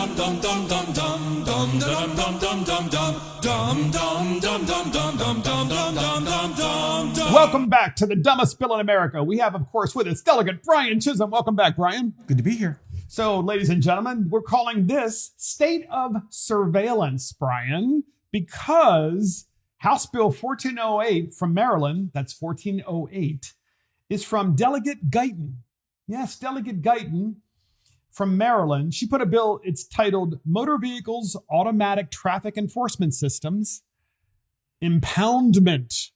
Welcome back to the dumbest bill in America. We have, of course, with us Delegate Brian Chisholm. Welcome back, Brian. Good to be here. So, ladies and gentlemen, we're calling this State of Surveillance, Brian, because House Bill 1408 from Maryland, that's 1408, is from Delegate Guyton. Yes, Delegate Guyton from Maryland. She put a bill, it's titled Motor Vehicles Automatic Traffic Enforcement Systems Impoundment.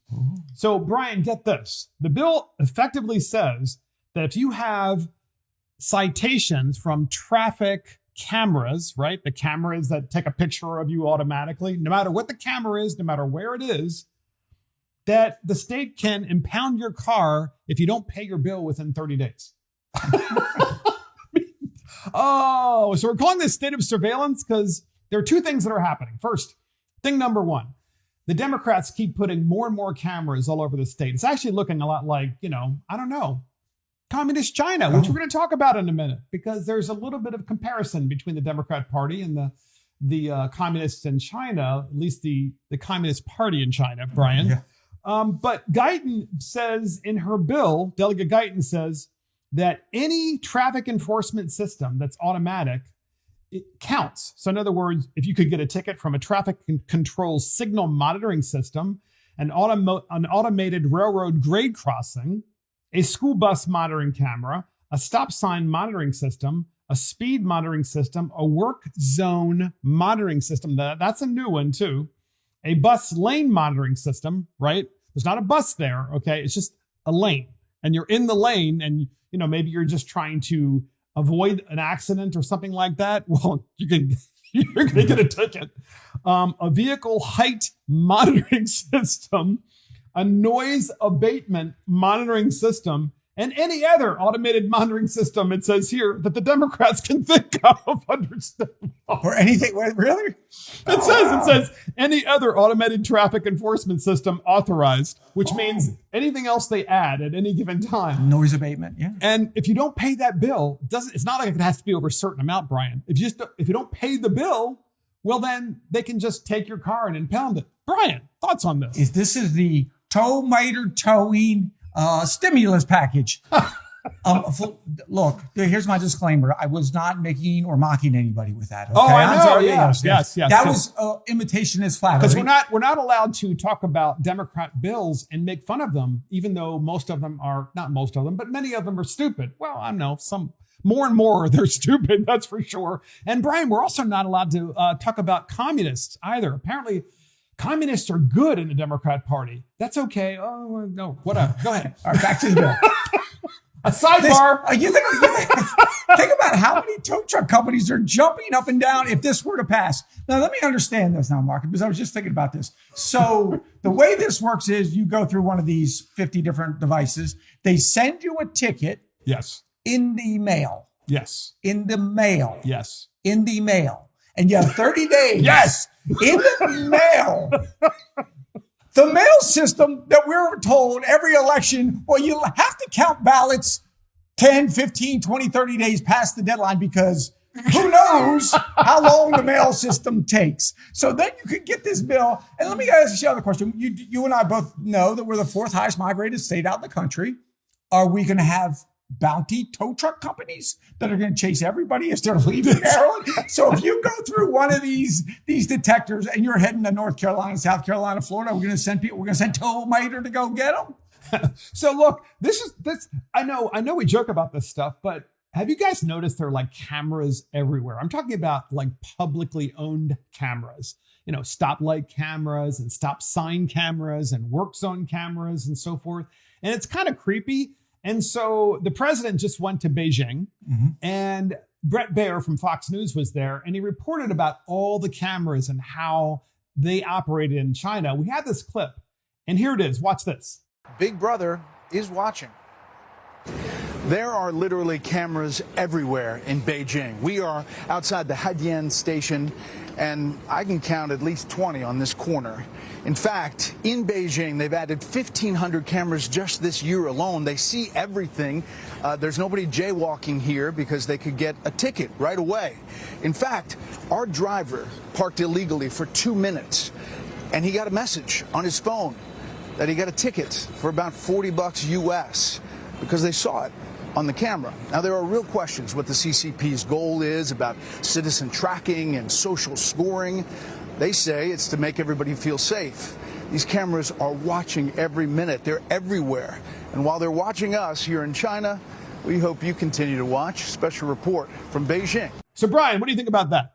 So, Brian, get this. The bill effectively says that if you have citations from traffic cameras, right? The cameras that take a picture of you automatically, no matter what the camera is, no matter where it is, that the state can impound your car if you don't pay your bill within 30 days. Oh, so we're calling this state of surveillance because there are two things that are happening. First, thing number one, the Democrats keep putting more and more cameras all over the state. It's actually looking a lot like, I don't know, communist China, which we're going to talk about in a minute, because there's a little bit of comparison between the Democrat Party and the communists in China, at least the Communist Party in China, Brian. Yeah. But Guyton says in her bill, Delegate Guyton says that any traffic enforcement system that's automatic, it counts. So in other words, if you could get a ticket from a traffic control signal monitoring system, an automated railroad grade crossing, a school bus monitoring camera, a stop sign monitoring system, a speed monitoring system, a work zone monitoring system, that's a new one too, a bus lane monitoring system, right? There's not a bus there, okay? It's just a lane. And you're in the lane and, maybe you're just trying to avoid an accident or something like that. Well, you're going to get a ticket. A vehicle height monitoring system, a noise abatement monitoring system, and any other automated monitoring system, it says here, that the Democrats can think of under state law. Or anything, really? It says any other automated traffic enforcement system authorized, which means anything else they add at any given time. Noise abatement, yeah. And if you don't pay that bill, it's not like it has to be over a certain amount, Brian. If you don't pay the bill, well, then they can just take your car and impound it. Brian, thoughts on this? This is the tow-miter towing stimulus package. Look, here's my disclaimer. I was not making or mocking anybody with that. Okay? Oh, I know. Yes. That was imitation is flattery. Because we're not allowed to talk about Democrat bills and make fun of them, even though most of them are, not most of them, but many of them are stupid. Well, I know some more and more they're stupid, that's for sure. And Brian, we're also not allowed to talk about communists either. Apparently, communists are good in the Democrat Party. That's okay. Oh, no, whatever. Go ahead. All right, back to the bill. A sidebar. Think about how many tow truck companies are jumping up and down if this were to pass. Now, let me understand this now, Mark, because I was just thinking about this. So the way this works is you go through one of these 50 different devices. They send you a ticket. Yes. In the mail. Yes. In the mail. Yes. In the mail. And you have 30 days. Yes. In the mail. The mail system that we're told every election, well, you have to count ballots 10, 15, 20, 30 days past the deadline because who knows how long the mail system takes. So then you could get this bill. And let me ask you another question. You and I both know that we're the fourth highest migrated state out in the country. Are we going to have bounty tow truck companies that are going to chase everybody as they're leaving Maryland? So if you go through one of these detectors and you're heading to North Carolina, South Carolina, Florida, we're going to send tow-mater to go get them. So look, this. I know we joke about this stuff, but have you guys noticed there are like cameras everywhere? I'm talking about like publicly owned cameras, stoplight cameras and stop sign cameras and work zone cameras and so forth. And it's kind of creepy. And so the president just went to Beijing, and Brett Baer from Fox News was there, and he reported about all the cameras and how they operated in China. We had this clip, and here it is. Watch this. Big Brother is watching. There are literally cameras everywhere in Beijing. We are outside the Haidian station, and I can count at least 20 on this corner. In fact, in Beijing, they've added 1,500 cameras just this year alone. They see everything. There's nobody jaywalking here because they could get a ticket right away. In fact, our driver parked illegally for 2 minutes, and he got a message on his phone that he got a ticket for about $40 US because they saw it on the camera. Now, there are real questions what the CCP's goal is about citizen tracking and social scoring. They say it's to make everybody feel safe. These cameras are watching every minute. They're everywhere. And while they're watching us here in China, we hope you continue to watch. Special report from Beijing. So, Brian, what do you think about that?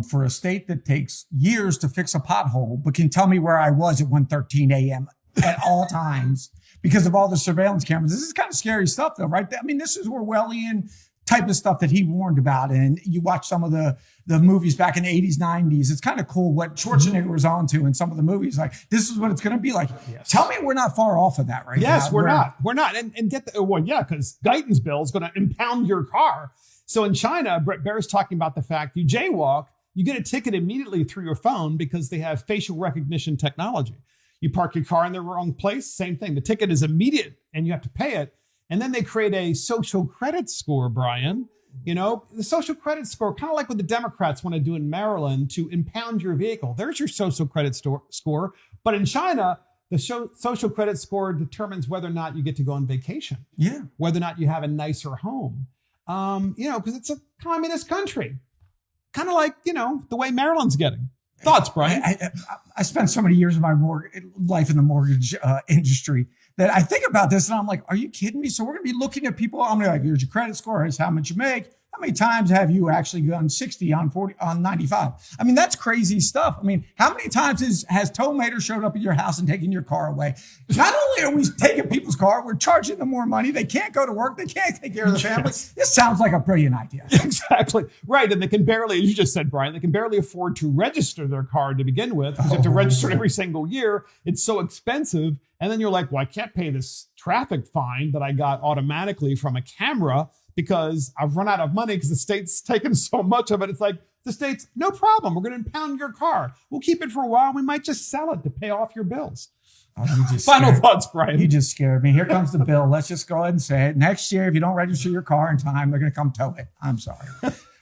For a state that takes years to fix a pothole, but can tell me where I was at 1:13 a.m. at all times because of all the surveillance cameras. This is kind of scary stuff, though, right? I mean, this is Orwellian type of stuff that he warned about. And you watch some of the movies back in the 80s, 90s. It's kind of cool what Schwarzenegger was on to in some of the movies. Like, this is what it's going to be like. Yes. Tell me we're not far off of that right now. Yes, we're not. We're not. And get the, well, yeah, because Guyton's bill is going to impound your car. So in China, Brett Baer's talking about the fact you jaywalk, you get a ticket immediately through your phone because they have facial recognition technology. You park your car in the wrong place, same thing. The ticket is immediate and you have to pay it. And then they create a social credit score, Brian. You know, the social credit score, kind of like what the Democrats want to do in Maryland to impound your vehicle. There's your social credit score. But in China, the social credit score determines whether or not you get to go on vacation. Yeah. Whether or not you have a nicer home. You know, because it's a communist country. Kind of like, you know, the way Maryland's getting. Thoughts, Brian? I spent so many years of my life in the mortgage industry that I think about this and I'm like, are you kidding me? So we're going to be looking at people. I'm going to be like, here's your credit score. Here's how much you make. How many times have you actually gone 60 on 40 on 95? I mean, that's crazy stuff. I mean, how many times has Tow Mater showed up at your house and taken your car away? Not only are we taking people's car, we're charging them more money. They can't go to work. They can't take care of the family. Yes. This sounds like a brilliant idea. Exactly. Right. And they can barely, as you just said, Brian, they can barely afford to register their car to begin with. Because you have to register it every single year. It's so expensive. And then you're like, well, I can't pay this traffic fine that I got automatically from a camera because I've run out of money because the state's taken so much of it. It's like the state's, no problem. We're going to impound your car. We'll keep it for a while. We might just sell it to pay off your bills. Final thoughts, Brian. You just scared me. Here comes the bill. Let's just go ahead and say it. Next year, if you don't register your car in time, they're going to come tow it. I'm sorry.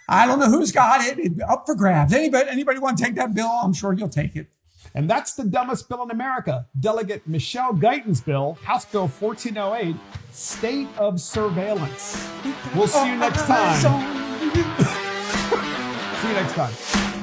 I don't know who's got it. It's up for grabs. Anybody want to take that bill? I'm sure you'll take it. And that's the dumbest bill in America. Delegate Michelle Guyton's bill, House Bill 1408, State of Surveillance. We'll see you next time. See you next time.